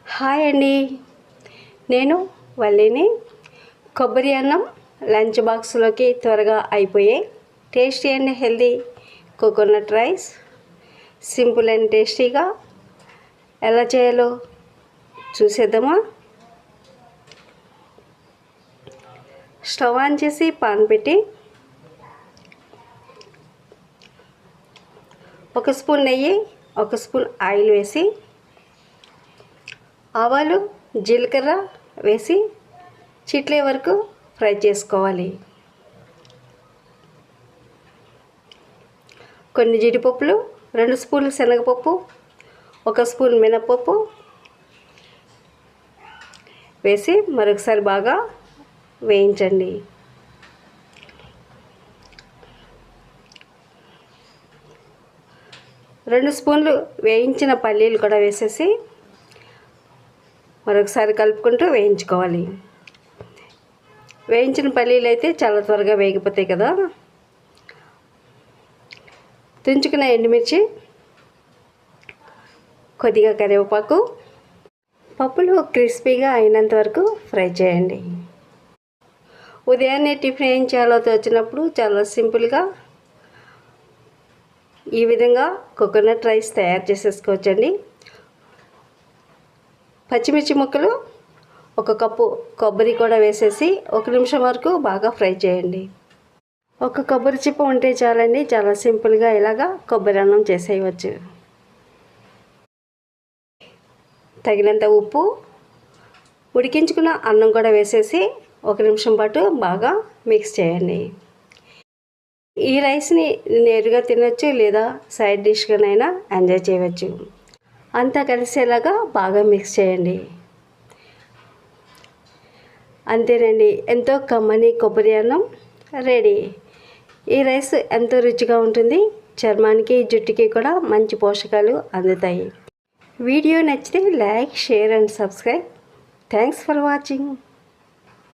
Hi అండి, నేను వల్లిని. కొబ్బరి అన్నం లంచ్ బాక్స్లోకి త్వరగా అయిపోయే tasty and healthy coconut rice simple and టేస్టీగా ఎలా చేయాలో చూసేద్దామా. స్టవ్ ఆన్ చేసి పాన్ పెట్టి 1 స్పూన్ నెయ్యి 1 స్పూన్ ఆయిల్ వేసి ఆవాలు జీలకర్ర వేసి చిట్లే వరకు ఫ్రై చేసుకోవాలి. కొన్ని జీడిపప్పులు, 2 స్పూన్లు శనగపప్పు, 1 స్పూన్ మినపప్పు వేసి మరొకసారి బాగా వేయించండి. రెండు స్పూన్లు వేయించిన పల్లీలు కూడా వేసేసి మరొకసారి కలుపుకుంటూ వేయించుకోవాలి. వేయించిన పల్లీలు అయితే చాలా త్వరగా వేగిపోతాయి కదా. తుంచుకున్న ఎండుమిర్చి, కొద్దిగా కరివేపాకు, పప్పులు క్రిస్పీగా అయినంత వరకు ఫ్రై చేయండి. ఉదయాన్నే టిఫిన్ ఏం చేయాలో వచ్చినప్పుడు చాలా సింపుల్గా ఈ విధంగా కోకోనట్ రైస్ తయారు చేసేసుకోవచ్చండి. పచ్చిమిర్చి ముక్కలు, 1 కప్పు కొబ్బరి కూడా వేసేసి 1 నిమిషం వరకు బాగా ఫ్రై చేయండి. 1 కొబ్బరి చిప్ప ఉంటే చాలండి, చాలా సింపుల్గా ఇలాగా కొబ్బరి అన్నం చేసేయవచ్చు. తగినంత ఉప్పు, ఉడికించుకున్న అన్నం కూడా వేసేసి 1 నిమిషం పాటు బాగా మిక్స్ చేయండి. ఈ రైస్ని నేరుగా తినొచ్చు లేదా సైడ్ డిష్గానైనా ఎంజాయ్ చేయవచ్చు. అంతా కలిసేలాగా బాగా మిక్స్ చేయండి. అంతేనండి, ఎంతో కమ్మని కొబ్బరి అన్నం రెడీ. ఈ రైస్ ఎంతో రుచిగా ఉంటుంది. చర్మానికి, జుట్టుకి కూడా మంచి పోషకాలు అందుతాయి. వీడియో నచ్చితే like, share and subscribe. Thanks for watching.